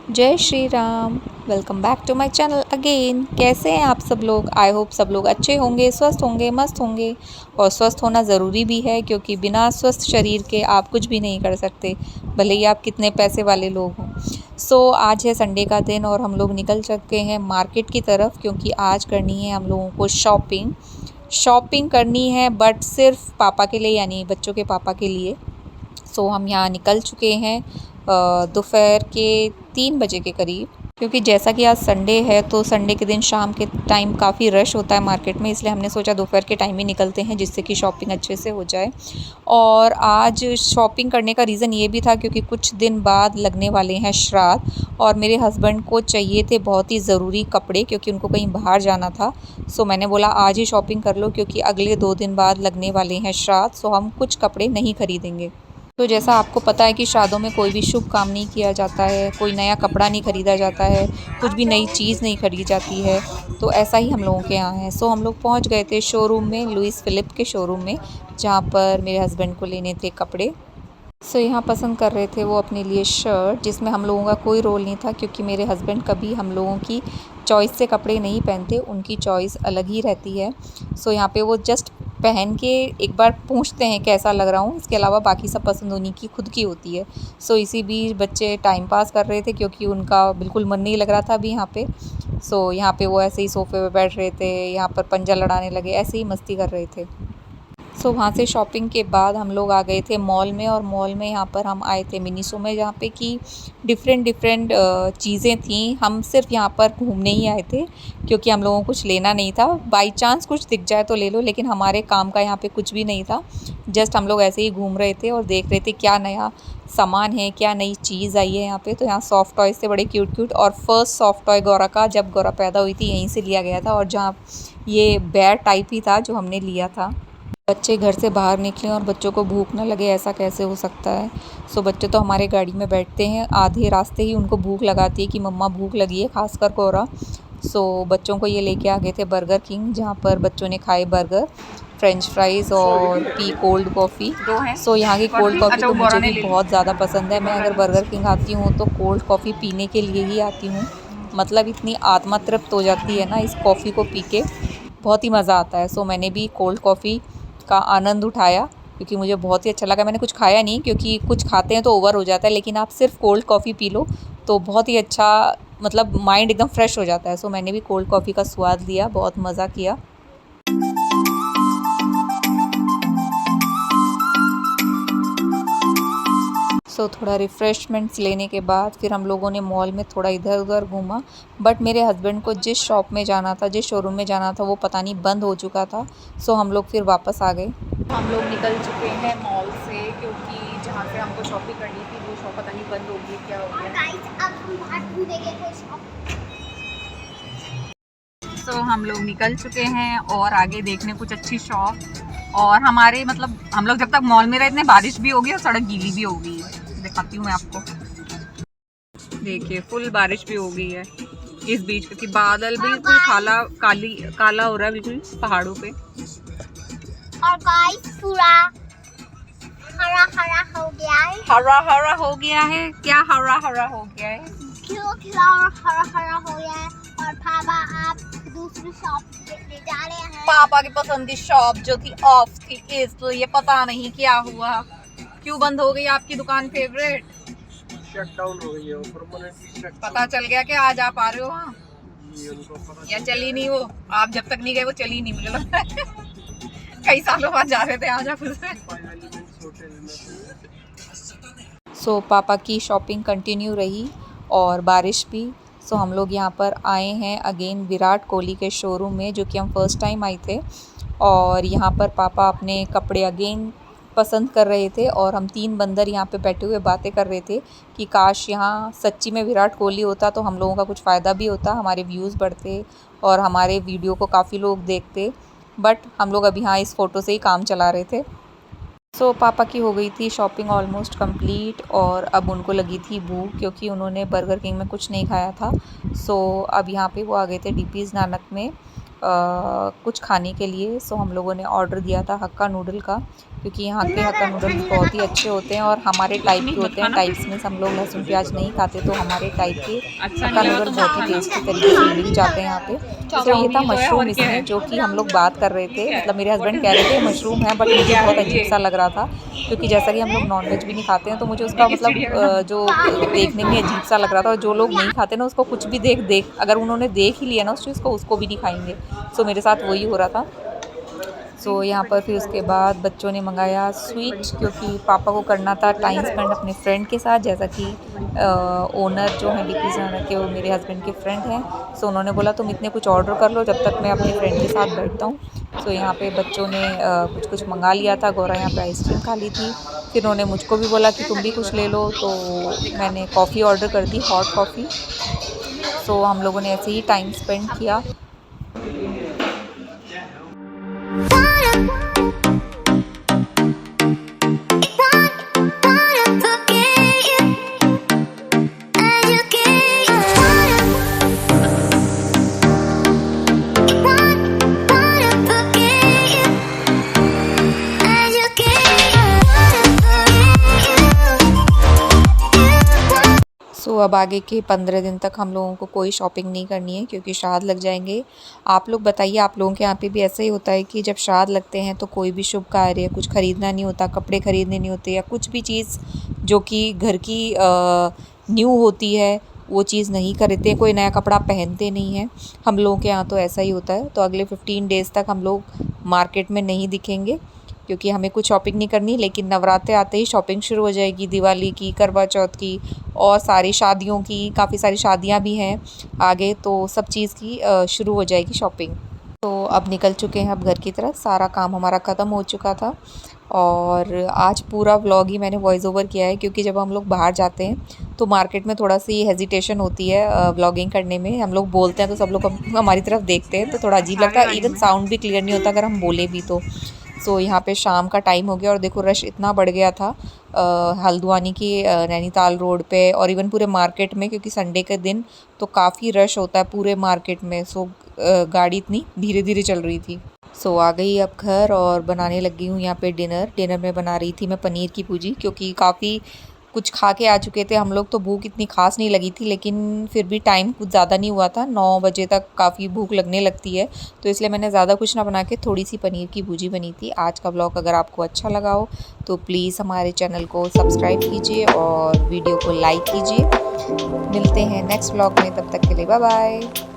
जय Shri Ram. Welcome back to my channel again. कैसे हैं आप सब लोग? आई होप सब लोग अच्छे होंगे, स्वस्थ होंगे, मस्त होंगे। और स्वस्थ होना ज़रूरी भी है क्योंकि बिना स्वस्थ शरीर के आप कुछ भी नहीं कर सकते, भले ही आप कितने पैसे वाले लोग हों। आज है संडे का दिन और हम लोग निकल चुके हैं मार्केट की तरफ क्योंकि आज करनी है हम लोगों को शॉपिंग करनी है, बट सिर्फ पापा के लिए यानी बच्चों के पापा के लिए। हम यहाँ निकल चुके हैं दोपहर के 3 बजे के करीब, क्योंकि जैसा कि आज संडे है तो संडे के दिन शाम के टाइम काफ़ी रश होता है मार्केट में, इसलिए हमने सोचा दोपहर के टाइम ही निकलते हैं जिससे कि शॉपिंग अच्छे से हो जाए। और आज शॉपिंग करने का रीज़न ये भी था क्योंकि कुछ दिन बाद लगने वाले हैं श्राद्ध और मेरे हस्बैंड को चाहिए थे बहुत ही ज़रूरी कपड़े क्योंकि उनको कहीं बाहर जाना था। मैंने बोला आज ही शॉपिंग कर लो क्योंकि अगले 2 दिन बाद लगने वाले हैं श्राद्ध, हम कुछ कपड़े नहीं खरीदेंगे। जैसा आपको पता है कि शादियों में कोई भी शुभ काम नहीं किया जाता है, कोई नया कपड़ा नहीं ख़रीदा जाता है, कुछ भी नई चीज़ नहीं खरीदी जाती है। तो ऐसा ही हम लोगों के यहाँ है। हम लोग पहुँच गए थे शोरूम में, लुइस फ़िलिप के शोरूम में, जहाँ पर मेरे हस्बैंड को लेने थे कपड़े। यहाँ पसंद कर रहे थे वो अपने लिए शर्ट, जिसमें हम लोगों का कोई रोल नहीं था क्योंकि मेरे हस्बैंड कभी हम लोगों की चॉइस से कपड़े नहीं पहनते, उनकी चॉइस अलग ही रहती है। यहाँ पे वो जस्ट पहन के एक बार पूछते हैं कैसा लग रहा हूँ, इसके अलावा बाकी सब पसंद उन्हीं की खुद की होती है। इसी बीच बच्चे टाइम पास कर रहे थे क्योंकि उनका बिल्कुल मन नहीं लग रहा था अभी यहाँ पे। यहाँ पे वो ऐसे ही सोफ़े पे बैठ रहे थे, यहाँ पर पंजा लड़ाने लगे, ऐसे ही मस्ती कर रहे थे। वहाँ से शॉपिंग के बाद हम लोग आ गए थे मॉल में, और मॉल में यहाँ पर हम आए थे मिनीसो में, जहाँ पे कि डिफरेंट चीज़ें थीं। हम सिर्फ यहाँ पर घूमने ही आए थे क्योंकि हम लोगों को कुछ लेना नहीं था। बाई चांस कुछ दिख जाए तो ले लो, लेकिन हमारे काम का यहाँ पे कुछ भी नहीं था। जस्ट हम लोग ऐसे ही घूम रहे थे और देख रहे थे क्या नया सामान है, क्या नई चीज़ आई है यहाँ पे। यहाँ सॉफ्ट टॉयज़ थे बड़े क्यूट, और फर्स्ट सॉफ्ट टॉय गौरा का जब गौरा पैदा हुई थी यहीं से लिया गया था, और जहाँ ये बेयर टाइप ही था जो हमने लिया था। बच्चे घर से बाहर निकले और बच्चों को भूख ना लगे, ऐसा कैसे हो सकता है। बच्चे तो हमारे गाड़ी में बैठते हैं, आधे रास्ते ही उनको भूख लगाती है कि मम्मा भूख लगी है, खासकर कोरा। बच्चों को ये लेके आ गए थे बर्गर किंग, जहाँ पर बच्चों ने खाए बर्गर, फ्रेंच फ्राइज़ और पी कोल्ड कॉफ़ी। यहाँ की कोल्ड कॉफ़ी तो मुझे भी बहुत ज़्यादा पसंद है। मैं अगर बर्गर किंग आती हूँ तो कोल्ड कॉफ़ी पीने के लिए ही आती हूँ। मतलब इतनी आत्मा तृप्त हो जाती है ना इस कॉफ़ी को पी के, बहुत ही मज़ा आता है। मैंने भी कोल्ड कॉफ़ी का आनंद उठाया क्योंकि मुझे बहुत ही अच्छा लगा। मैंने कुछ खाया नहीं क्योंकि कुछ खाते हैं तो ओवर हो जाता है, लेकिन आप सिर्फ कोल्ड कॉफ़ी पी लो तो बहुत ही अच्छा, मतलब माइंड एकदम फ्रेश हो जाता है। मैंने भी कोल्ड कॉफ़ी का स्वाद लिया, बहुत मज़ा किया। थोड़ा रिफ़्रेशमेंट्स लेने के बाद फिर हम लोगों ने मॉल में थोड़ा इधर उधर घूमा, बट मेरे हस्बैंड को जिस शॉप में जाना था, जिस शोरूम में जाना था, वो पता नहीं बंद हो चुका था। हम लोग फिर वापस आ गए। हम लोग निकल चुके हैं मॉल से क्योंकि जहाँ से हमको शॉपिंग करनी थी वो शॉप पता नहीं बंद हो गई, क्या हो गया। हम लोग निकल चुके हैं और आगे देखने कुछ अच्छी शॉप, और हमारे मतलब हम लोग जब तक मॉल में रहे इतने बारिश भी हो गई और सड़क गीली भी हो गई है। दिखाती हूँ मैं आपको, देखिए फुल बारिश भी हो गई है इस बीच, क्योंकि बादल बिल्कुल काला हो रहा है बिल्कुल पहाड़ों पे। और गाइस पूरा हरा हरा हो गया है। हरा हरा हो गया है? क्या हरा हरा हो गया है? खिला हरा हरा हो गया है। और पापा आप दूसरी शॉप ले जा रहे हैं। पापा की पसंद शॉप जो थी ऑफ थी, इसलिए पता नहीं क्या हुआ, क्यों बंद हो गई आपकी दुकान फेवरेट? शट डाउन हो गई है वो, परमानेंटली शट। पता चल गया कि आज आप आ रहे हो वहाँ? या चली नहीं वो? आप जब तक नहीं गए वो चली नहीं, मुझे कई सालों बाद जा रहे थे, आज आप उससे। पापा की शॉपिंग कंटिन्यू रही और बारिश भी। हम लोग यहाँ पर आए हैं अगेन विराट कोहली के शोरूम में, जो कि हम फर्स्ट टाइम आए थे, और यहाँ पर पापा अपने कपड़े अगेन पसंद कर रहे थे, और हम 3 बंदर यहाँ पे बैठे हुए बातें कर रहे थे कि काश यहाँ सच्ची में विराट कोहली होता तो हम लोगों का कुछ फ़ायदा भी होता, हमारे व्यूज़ बढ़ते और हमारे वीडियो को काफ़ी लोग देखते। बट हम लोग अभी यहाँ इस फ़ोटो से ही काम चला रहे थे। पापा की हो गई थी शॉपिंग ऑलमोस्ट कंप्लीट, और अब उनको लगी थी भूख क्योंकि उन्होंने बर्गर किंग में कुछ नहीं खाया था। अब यहाँ पे वो आ गए थे डीपीज़ नानक में कुछ खाने के लिए। हम लोगों ने ऑर्डर दिया था हक्का नूडल का, क्योंकि यहाँ के हक्का नूडल्स बहुत ही अच्छे होते हैं और हमारे टाइप के होते हैं। टाइप्स में हम लोग लहसुन प्याज नहीं खाते, तो हमारे टाइप के हक्का नूडल बहुत ही टेस्टी तरीके से मिल जाते हैं यहाँ पे। तो ये था मशरूम इसमें, जो कि हम लोग बात कर रहे थे, मतलब मेरे हस्बैंड कह रहे थे मशरूम है, बट मुझे बहुत अजीब सा लग रहा था, क्योंकि जैसा कि हम लोग नॉनवेज भी नहीं खाते हैं, तो मुझे उसका मतलब जो देखने में अजीब सा लग रहा था। और जो लोग नहीं खाते ना, उसको कुछ भी देख अगर उन्होंने देख ही लिया ना उस चीज़ को, उसको भी नहीं खाएंगे। सो मेरे साथ वही हो रहा था। सो यहाँ पर फिर उसके बाद बच्चों ने मंगाया स्वीट, क्योंकि पापा को करना था टाइम स्पेंड अपने फ्रेंड के साथ, जैसा कि ओनर जो है डीपी जाना के, वो मेरे हस्बैंड के फ्रेंड हैं। सो उन्होंने बोला तुम इतने कुछ ऑर्डर कर लो जब तक मैं अपने फ्रेंड के साथ बैठता हूँ। सो यहाँ पे बच्चों ने कुछ कुछ मंगा लिया था। गौरा यहाँ पे आइसक्रीम खा ली थी। फिर उन्होंने मुझको भी बोला कि तुम भी कुछ ले लो, तो मैंने कॉफ़ी ऑर्डर कर दी, हॉट कॉफ़ी। सो हम लोगों ने ऐसे ही टाइम स्पेंड किया। सो अब आगे के 15 दिन तक हम लोगों को कोई शॉपिंग नहीं करनी है, क्योंकि श्राद्ध लग जाएंगे। आप लोग बताइए, आप लोगों के यहाँ पे भी ऐसा ही होता है कि जब श्राद्ध लगते हैं तो कोई भी शुभ कार्य, कुछ ख़रीदना नहीं होता, कपड़े ख़रीदने नहीं होते, या कुछ भी चीज़ जो कि घर की न्यू होती है वो चीज़ नहीं खरीदते हैं, कोई नया कपड़ा पहनते नहीं हैं। हम लोगों के यहाँ तो ऐसा ही होता है। तो अगले 15 डेज़ तक हम लोग मार्केट में नहीं दिखेंगे, क्योंकि हमें कुछ शॉपिंग नहीं करनी। लेकिन नवरात्रे आते ही शॉपिंग शुरू हो जाएगी, दिवाली की, करवा चौथ की, और सारी शादियों की, काफ़ी सारी शादियां भी हैं आगे, तो सब चीज़ की शुरू हो जाएगी शॉपिंग। तो अब निकल चुके हैं अब घर की तरफ, सारा काम हमारा ख़त्म हो चुका था। और आज पूरा व्लॉग ही मैंने वॉइस ओवर किया है, क्योंकि जब हम लोग बाहर जाते हैं तो मार्केट में थोड़ा सी हेजिटेशन होती है व्लॉगिंग करने में। हम लोग बोलते हैं तो सब लोग हमारी तरफ देखते हैं, तो थोड़ा अजीब लगता है। इवन साउंड भी क्लियर नहीं होता अगर हम बोले भी तो। सो यहाँ पे शाम का टाइम हो गया और देखो रश इतना बढ़ गया था हल्द्वानी की नैनीताल रोड पे, और इवन पूरे मार्केट में, क्योंकि संडे के दिन तो काफ़ी रश होता है पूरे मार्केट में। सो गाड़ी इतनी धीरे धीरे चल रही थी। सो आ गई अब घर और बनाने लगी हूँ यहाँ पे डिनर में बना रही थी मैं पनीर की भुर्जी, क्योंकि काफ़ी कुछ खा के आ चुके थे हम लोग, तो भूख इतनी खास नहीं लगी थी। लेकिन फिर भी टाइम कुछ ज़्यादा नहीं हुआ था, 9 बजे तक काफ़ी भूख लगने लगती है, तो इसलिए मैंने ज़्यादा कुछ ना बना के थोड़ी सी पनीर की भुर्जी बनी थी। आज का ब्लॉग अगर आपको अच्छा लगा हो तो प्लीज़ हमारे चैनल को सब्सक्राइब कीजिए और वीडियो को लाइक कीजिए। मिलते हैं नेक्स्ट ब्लॉग में, तब तक के लिए बाय बाय।